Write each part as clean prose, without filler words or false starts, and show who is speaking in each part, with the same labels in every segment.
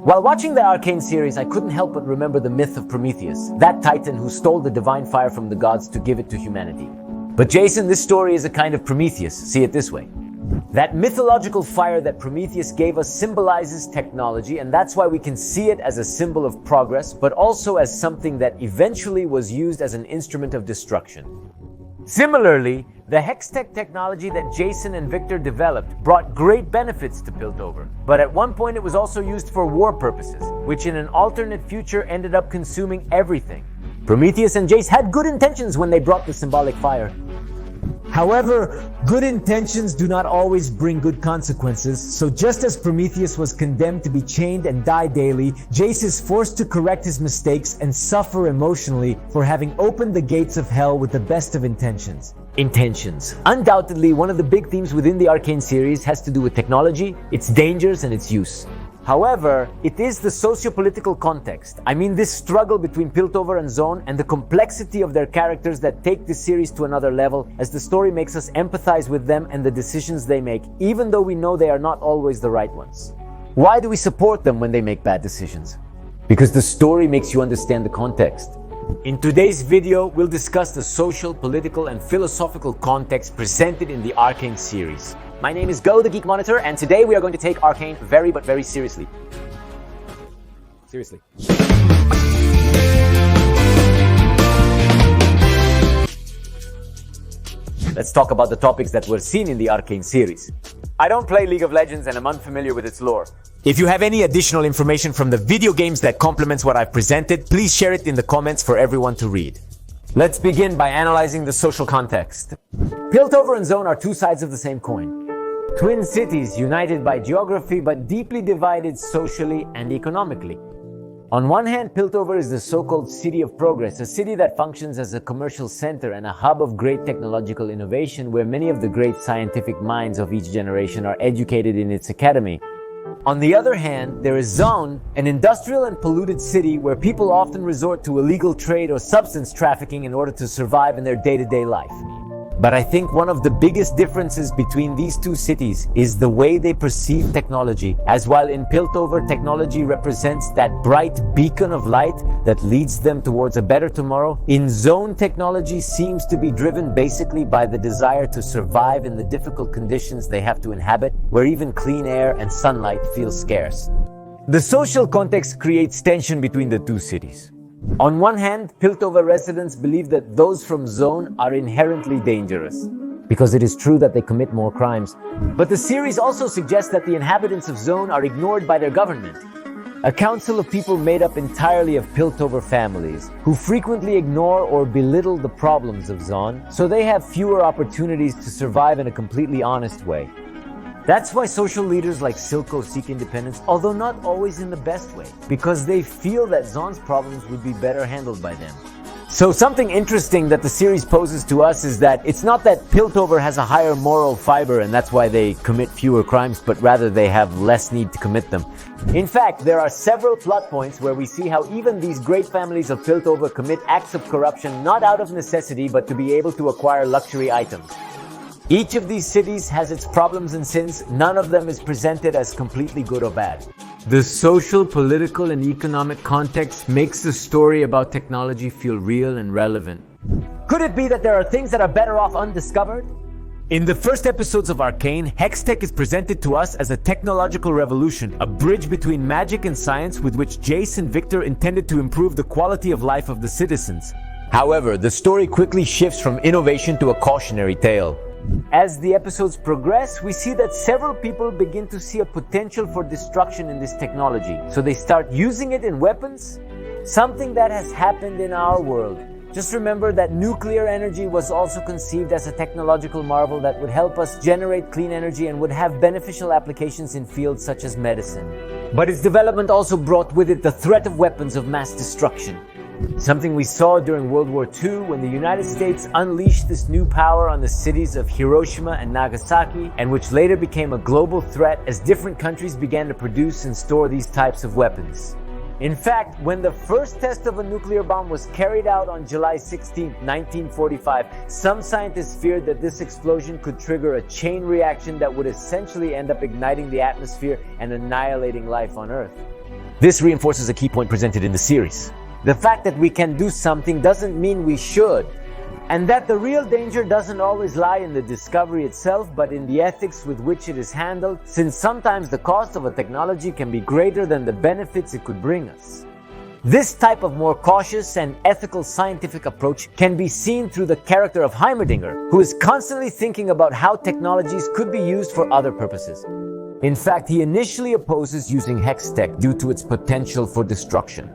Speaker 1: While watching the Arcane series, I couldn't help but remember the myth of Prometheus, that titan who stole the divine fire from the gods to give it to humanity. But Jason, this story is a kind of Prometheus. See it this way. That mythological fire that Prometheus gave us symbolizes technology, and that's why we can see it as a symbol of progress, but also as something that eventually was used as an instrument of destruction. Similarly, the Hextech technology that Jason and Victor developed brought great benefits to Piltover, but at one point it was also used for war purposes, which in an alternate future ended up consuming everything. Prometheus and Jayce had good intentions when they brought the symbolic fire. However, good intentions do not always bring good consequences, so just as Prometheus was condemned to be chained and die daily, Jayce is forced to correct his mistakes and suffer emotionally for having opened the gates of hell with the best of intentions. Undoubtedly, one of the big themes within the Arcane series has to do with technology, its dangers, and its use. However, it is the socio-political context, I mean this struggle between Piltover and Zaun and the complexity of their characters that take this series to another level, as the story makes us empathize with them and the decisions they make, even though we know they are not always the right ones. Why do we support them when they make bad decisions? Because the story makes you understand the context. In today's video, we'll discuss the social, political, and philosophical context presented in the Arcane series. My name is Go, the Geek Monitor, and today we are going to take Arcane very, but very seriously. Seriously. Let's talk about the topics that were seen in the Arcane series. I don't play League of Legends and I'm unfamiliar with its lore. If you have any additional information from the video games that complements what I've presented, please share it in the comments for everyone to read. Let's begin by analyzing the social context. Piltover and Zaun are two sides of the same coin. Twin cities united by geography but deeply divided socially and economically. On one hand, Piltover is the so-called City of Progress, a city that functions as a commercial center and a hub of great technological innovation where many of the great scientific minds of each generation are educated in its academy. On the other hand, there is Zaun, an industrial and polluted city where people often resort to illegal trade or substance trafficking in order to survive in their day-to-day life. But I think one of the biggest differences between these two cities is the way they perceive technology, as while in Piltover technology represents that bright beacon of light that leads them towards a better tomorrow, in Zaun technology seems to be driven basically by the desire to survive in the difficult conditions they have to inhabit, where even clean air and sunlight feel scarce. The social context creates tension between the two cities. On one hand, Piltover residents believe that those from Zaun are inherently dangerous, because it is true that they commit more crimes. But the series also suggests that the inhabitants of Zaun are ignored by their government. A council of people made up entirely of Piltover families, who frequently ignore or belittle the problems of Zaun, so they have fewer opportunities to survive in a completely honest way. That's why social leaders like Silco seek independence, although not always in the best way, because they feel that Zaun's problems would be better handled by them. So something interesting that the series poses to us is that it's not that Piltover has a higher moral fiber and that's why they commit fewer crimes, but rather they have less need to commit them. In fact, there are several plot points where we see how even these great families of Piltover commit acts of corruption not out of necessity, but to be able to acquire luxury items. Each of these cities has its problems and sins. None of them is presented as completely good or bad. The social, political, and economic context makes the story about technology feel real and relevant. Could it be that there are things that are better off undiscovered? In the first episodes of Arcane, Hextech is presented to us as a technological revolution, a bridge between magic and science with which Jayce and Victor intended to improve the quality of life of the citizens. However, the story quickly shifts from innovation to a cautionary tale. As the episodes progress, we see that several people begin to see a potential for destruction in this technology, so they start using it in weapons, something that has happened in our world. Just remember that nuclear energy was also conceived as a technological marvel that would help us generate clean energy and would have beneficial applications in fields such as medicine. But its development also brought with it the threat of weapons of mass destruction. Something we saw during World War II when the United States unleashed this new power on the cities of Hiroshima and Nagasaki, and which later became a global threat as different countries began to produce and store these types of weapons. In fact, when the first test of a nuclear bomb was carried out on July 16, 1945, some scientists feared that this explosion could trigger a chain reaction that would essentially end up igniting the atmosphere and annihilating life on Earth. This reinforces a key point presented in the series. The fact that we can do something doesn't mean we should, and that the real danger doesn't always lie in the discovery itself, but in the ethics with which it is handled, since sometimes the cost of a technology can be greater than the benefits it could bring us. This type of more cautious and ethical scientific approach can be seen through the character of Heimerdinger, who is constantly thinking about how technologies could be used for other purposes. In fact, he initially opposes using Hextech due to its potential for destruction.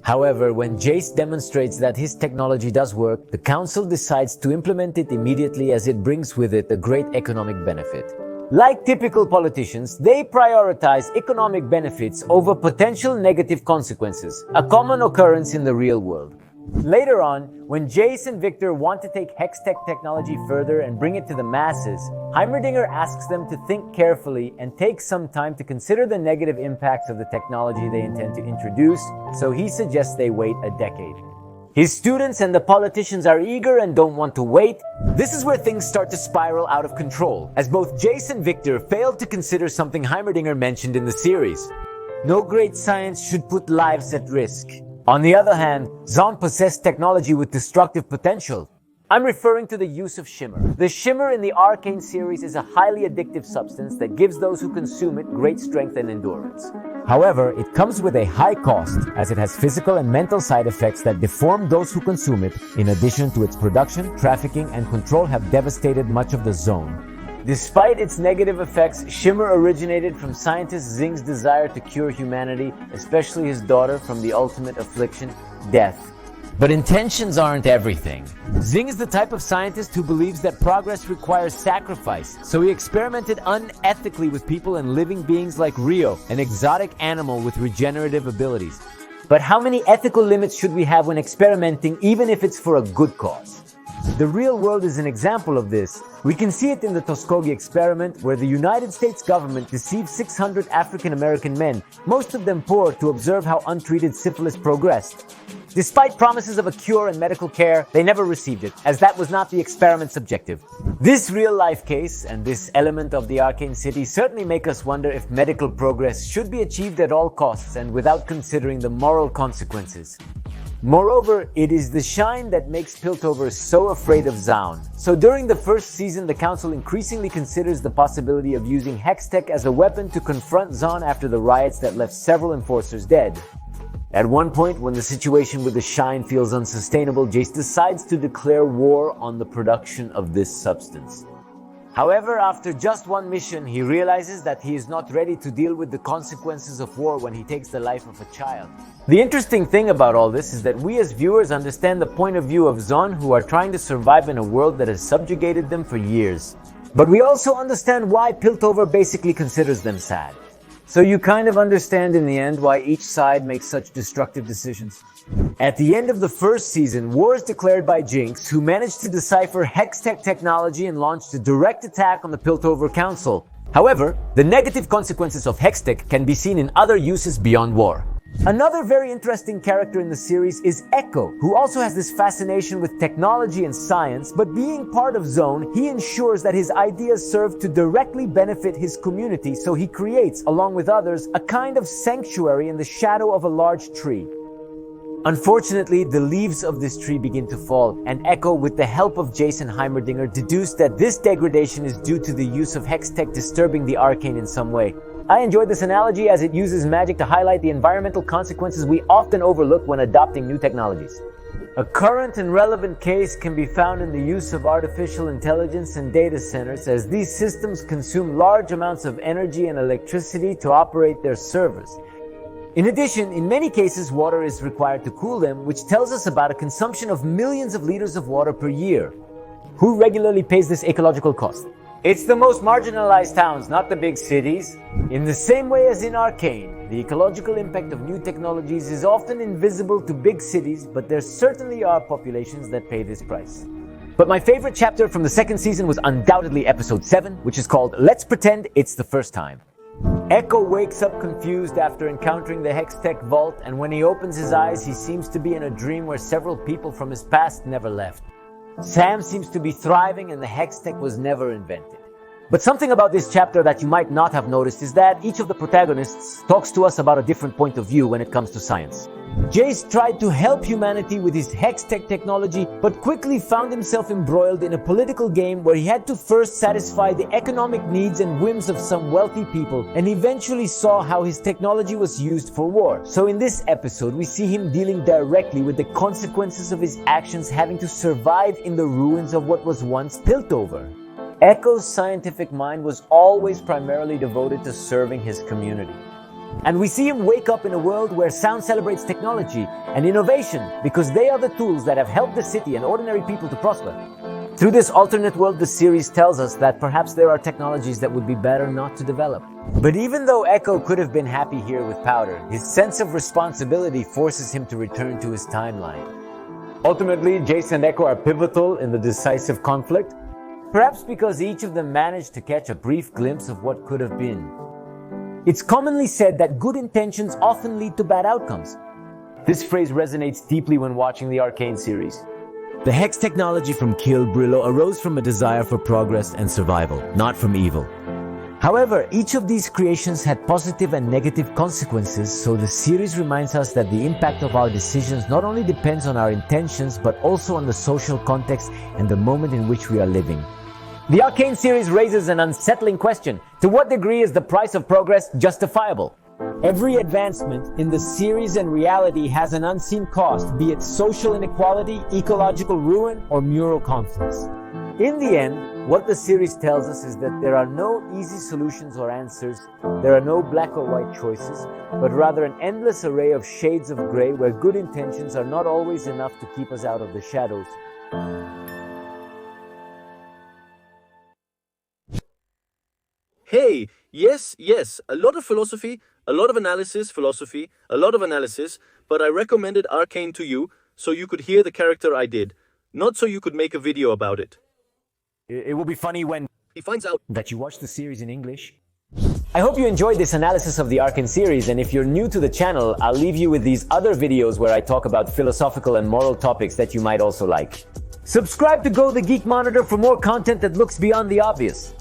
Speaker 1: However, when Jayce demonstrates that his technology does work, the Council decides to implement it immediately as it brings with it a great economic benefit. Like typical politicians, they prioritize economic benefits over potential negative consequences, a common occurrence in the real world. Later on, when Jayce and Victor want to take Hextech technology further and bring it to the masses, Heimerdinger asks them to think carefully and take some time to consider the negative impacts of the technology they intend to introduce, so he suggests they wait a decade. His students and the politicians are eager and don't want to wait. This is where things start to spiral out of control, as both Jayce and Victor failed to consider something Heimerdinger mentioned in the series. No great science should put lives at risk. On the other hand, Zaun possessed technology with destructive potential. I'm referring to the use of shimmer. The shimmer in the ARCANE series is a highly addictive substance that gives those who consume it great strength and endurance. However, it comes with a high cost, as it has physical and mental side effects that deform those who consume it. In addition to its production, trafficking, and control have devastated much of the zone. Despite its negative effects, shimmer originated from scientist Xing's desire to cure humanity, especially his daughter, from the ultimate affliction, death. But intentions aren't everything. Xing is the type of scientist who believes that progress requires sacrifice, so he experimented unethically with people and living beings like Rio, an exotic animal with regenerative abilities. But how many ethical limits should we have when experimenting, even if it's for a good cause? The real world is an example of this. We can see it in the Tuskegee experiment, where the United States government deceived 600 African American men, most of them poor, to observe how untreated syphilis progressed. Despite promises of a cure and medical care, they never received it, as that was not the experiment's objective. This real-life case and this element of the Arkane city certainly make us wonder if medical progress should be achieved at all costs and without considering the moral consequences. Moreover, it is the shine that makes Piltover so afraid of Zaun. So during the first season, the Council increasingly considers the possibility of using Hextech as a weapon to confront Zaun after the riots that left several enforcers dead. At one point, when the situation with the shine feels unsustainable, Jayce decides to declare war on the production of this substance. However, after just one mission, he realizes that he is not ready to deal with the consequences of war when he takes the life of a child. The interesting thing about all this is that we as viewers understand the point of view of Zaun, who are trying to survive in a world that has subjugated them for years. But we also understand why Piltover basically considers them sad. So you kind of understand in the end why each side makes such destructive decisions. At the end of the first season, war is declared by Jinx, who managed to decipher Hextech technology and launched a direct attack on the Piltover Council. However, the negative consequences of Hextech can be seen in other uses beyond war. Another very interesting character in the series is Echo, who also has this fascination with technology and science, but being part of Zaun, he ensures that his ideas serve to directly benefit his community, so he creates, along with others, a kind of sanctuary in the shadow of a large tree. Unfortunately, the leaves of this tree begin to fall, and Echo, with the help of Jayce and Heimerdinger, deduced that this degradation is due to the use of Hextech disturbing the Arcane in some way. I enjoyed this analogy as it uses magic to highlight the environmental consequences we often overlook when adopting new technologies. A current and relevant case can be found in the use of artificial intelligence and data centers, as these systems consume large amounts of energy and electricity to operate their servers. In addition, in many cases, water is required to cool them, which tells us about a consumption of millions of liters of water per year. Who regularly pays this ecological cost? It's the most marginalized towns, not the big cities. In the same way as in Arkane, the ecological impact of new technologies is often invisible to big cities, but there certainly are populations that pay this price. But my favorite chapter from the second season was undoubtedly episode 7, which is called Let's Pretend It's the First Time. Echo wakes up confused after encountering the Hextech vault, and when he opens his eyes, he seems to be in a dream where several people from his past never left. Sam seems to be thriving and the Hextech was never invented. But something about this chapter that you might not have noticed is that each of the protagonists talks to us about a different point of view when it comes to science. Jayce tried to help humanity with his Hextech technology, but quickly found himself embroiled in a political game where he had to first satisfy the economic needs and whims of some wealthy people, and eventually saw how his technology was used for war. So in this episode, we see him dealing directly with the consequences of his actions, having to survive in the ruins of what was once Piltover. Echo's scientific mind was always primarily devoted to serving his community. And we see him wake up in a world where sound celebrates technology and innovation because they are the tools that have helped the city and ordinary people to prosper. Through this alternate world, the series tells us that perhaps there are technologies that would be better not to develop. But even though Echo could have been happy here with Powder, his sense of responsibility forces him to return to his timeline. Ultimately, Jayce and Echo are pivotal in the decisive conflict, perhaps because each of them managed to catch a brief glimpse of what could have been. It's commonly said that good intentions often lead to bad outcomes. This phrase resonates deeply when watching the ARCANE series. The Hex technology from Kill Brillo arose from a desire for progress and survival, not from evil. However, each of these creations had positive and negative consequences, so the series reminds us that the impact of our decisions not only depends on our intentions, but also on the social context and the moment in which we are living. The ARCANE series raises an unsettling question. To what degree is the price of progress justifiable? Every advancement in the series and reality has an unseen cost, be it social inequality, ecological ruin, or mural conflicts. In the end, what the series tells us is that there are no easy solutions or answers, there are no black or white choices, but rather an endless array of shades of gray where good intentions are not always enough to keep us out of the shadows.
Speaker 2: Hey, yes, a lot of philosophy, a lot of analysis, but I recommended ARCANE to you so you could hear the character I did, not so you could make a video about it.
Speaker 1: It will be funny when
Speaker 2: he finds out
Speaker 1: that you watch the series in English. I hope you enjoyed this analysis of the ARCANE series, and if you're new to the channel, I'll leave you with these other videos where I talk about philosophical and moral topics that you might also like. Subscribe to Go the Geek Monitor for more content that looks beyond the obvious.